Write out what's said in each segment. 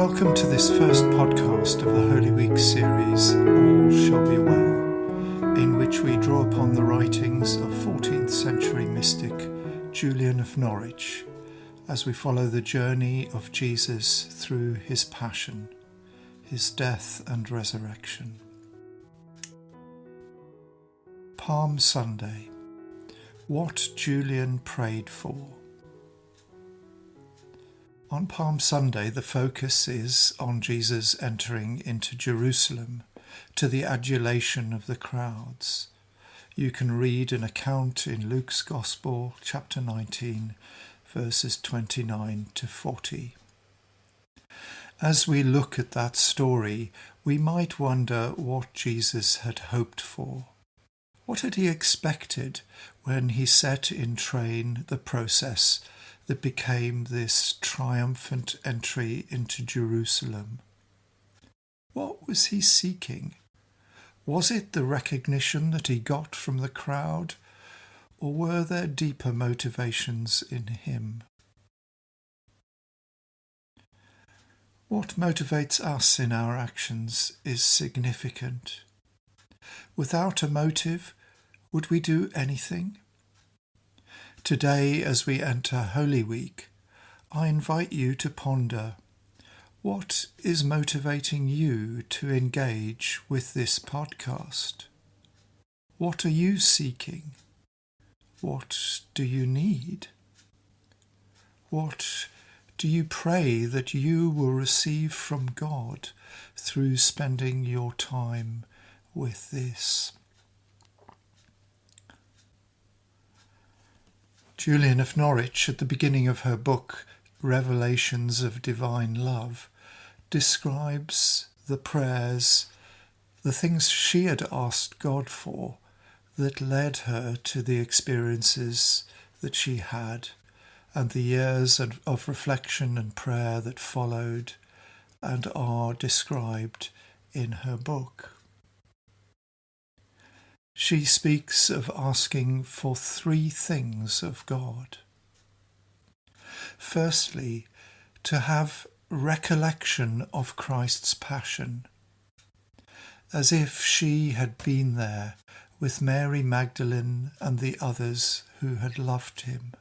Welcome to this first podcast of the Holy Week series, All Shall Be Well, in which we draw upon the writings of 14th century mystic Julian of Norwich as we follow the journey of Jesus through his passion, his death and resurrection. Palm Sunday. What Julian prayed for. On Palm Sunday, the focus is on Jesus entering into Jerusalem to the adulation of the crowds. You can read an account in Luke's Gospel, chapter 19, verses 29 to 40. As we look at that story, we might wonder what Jesus had hoped for. What had he expected when he set in train the process that became this triumphant entry into Jerusalem? What was he seeking? Was it the recognition that he got from the crowd, or were there deeper motivations in him? What motivates us in our actions is significant. Without a motive, would we do anything? Today, as we enter Holy Week, I invite you to ponder, what is motivating you to engage with this podcast? What are you seeking? What do you need? What do you pray that you will receive from God through spending your time with this? Julian of Norwich, at the beginning of her book, Revelations of Divine Love, describes the prayers, the things she had asked God for that led her to the experiences that she had and the years of reflection and prayer that followed and are described in her book. She speaks of asking for three things of God. Firstly, to have recollection of Christ's passion, as if she had been there with Mary Magdalene and the others who had loved him.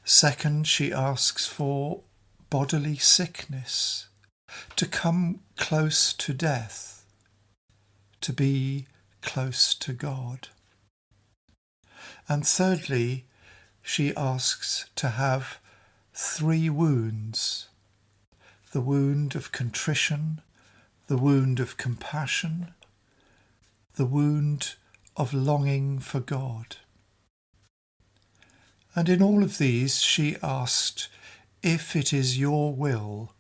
Second, she asks for bodily sickness, to come close to death, to be close to God. And thirdly, she asks to have three wounds: the wound of contrition, the wound of compassion, the wound of longing for God. And in all of these she asked, if it is your will,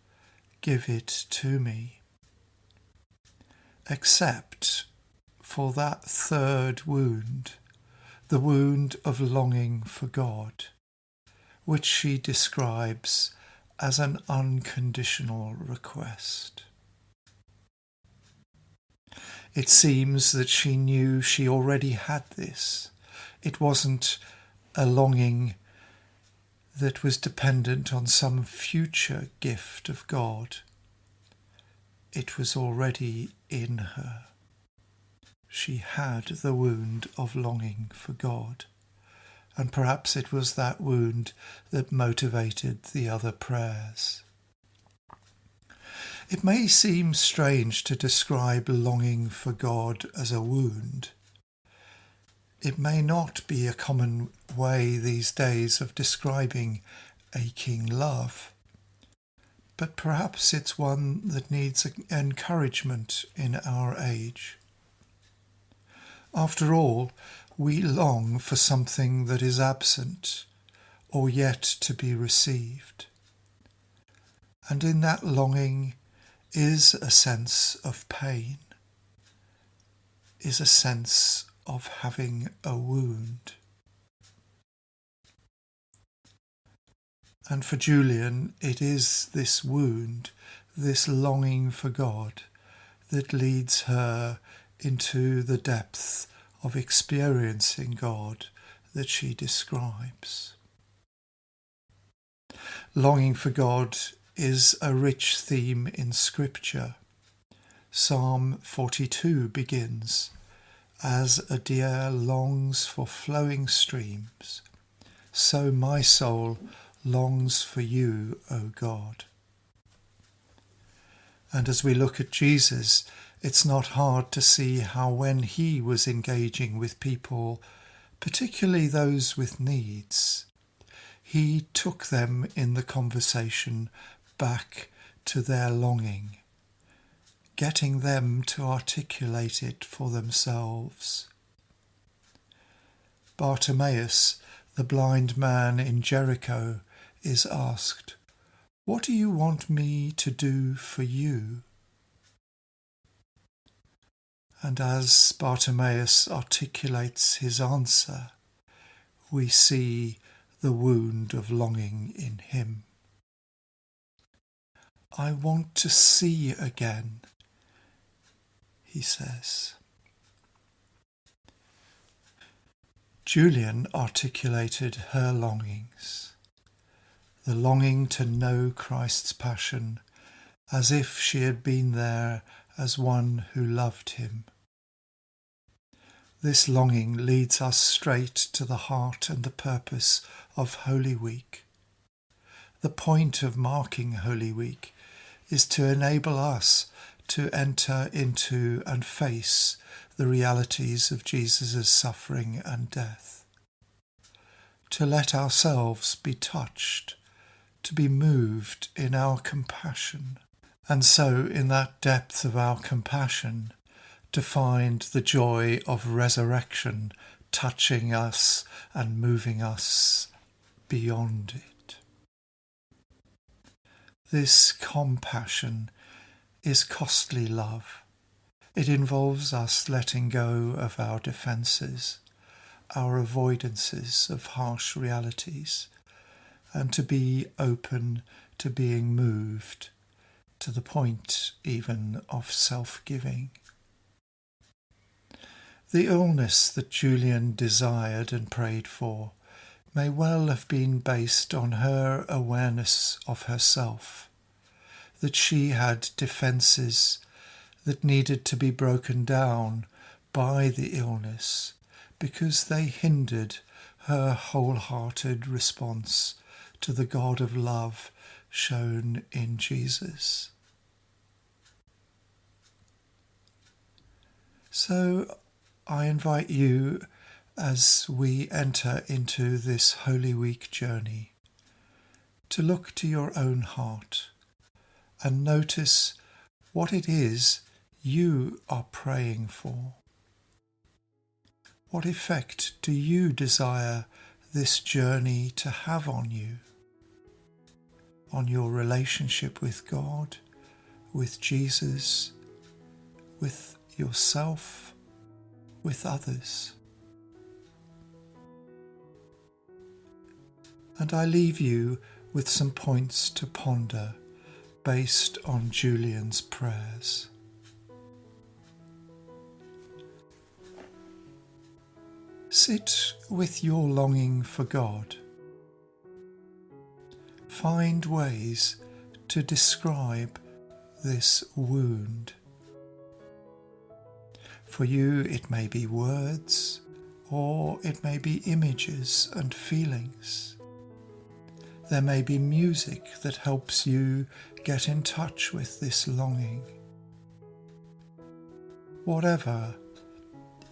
give it to me. Except for that third wound, the wound of longing for God, which she describes as an unconditional request. It seems that she knew she already had this. It wasn't a longing that was dependent on some future gift of God. It was already in her. She had the wound of longing for God, and perhaps it was that wound that motivated the other prayers. It may seem strange to describe longing for God as a wound. It may not be a common way these days of describing aching love, but perhaps it's one that needs encouragement in our age. After all, we long for something that is absent or yet to be received. And in that longing is a sense of pain, is a sense of having a wound. And for Julian, it is this wound, this longing for God, that leads her into the depth of experiencing God that she describes. Longing for God is a rich theme in Scripture. Psalm 42 begins, "As a deer longs for flowing streams, so my soul longs for you, O God." And as we look at Jesus, it's not hard to see how when he was engaging with people, particularly those with needs, he took them in the conversation back to their longing, getting them to articulate it for themselves. Bartimaeus, the blind man in Jericho, is asked, "What do you want me to do for you?" And as Bartimaeus articulates his answer, we see the wound of longing in him. "I want to see again," he says. Julian articulated her longings, the longing to know Christ's passion as if she had been there as one who loved him. This longing leads us straight to the heart and the purpose of Holy Week. The point of marking Holy Week is to enable us to enter into and face the realities of Jesus' suffering and death, to let ourselves be touched, to be moved in our compassion, and so in that depth of our compassion to find the joy of resurrection touching us and moving us beyond it. This compassion is costly love. It involves us letting go of our defences, our avoidances of harsh realities, and to be open to being moved to the point even of self-giving. The illness that Julian desired and prayed for may well have been based on her awareness of herself, that she had defences that needed to be broken down by the illness because they hindered her wholehearted response to the God of love shown in Jesus. So I invite you, as we enter into this Holy Week journey, to look to your own heart and notice what it is you are praying for. What effect do you desire this journey to have on you, on your relationship with God, with Jesus, with yourself, with others? And I leave you with some points to ponder based on Julian's prayers. Sit with your longing for God. Find ways to describe this wound. For you, it may be words, or it may be images and feelings. There may be music that helps you get in touch with this longing. Whatever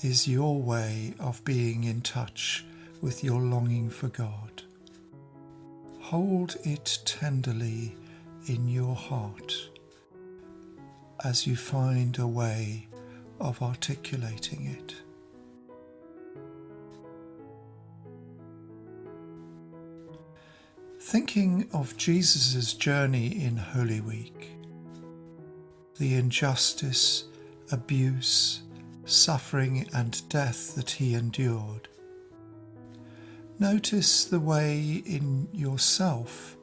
is your way of being in touch with your longing for God, hold it tenderly in your heart as you find a way of articulating it. Thinking of Jesus' journey in Holy Week, the injustice, abuse, suffering and death that he endured, notice the way in yourself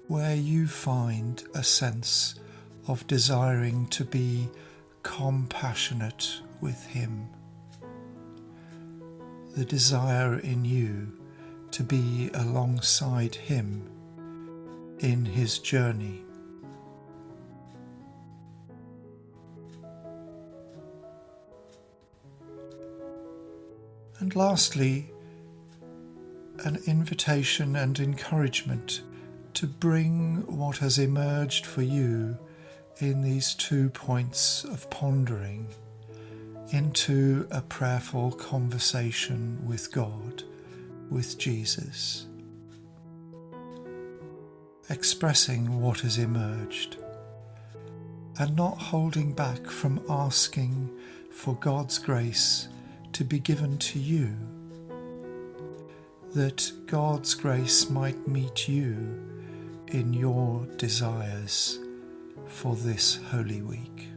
where you find a sense of desiring to be compassionate with him, the desire in you to be alongside him in his journey And lastly, an invitation and encouragement to bring what has emerged for you in these 2 points of pondering into a prayerful conversation with God, with Jesus, expressing what has emerged and not holding back from asking for God's grace to be given to you, that God's grace might meet you in your desires for this Holy Week.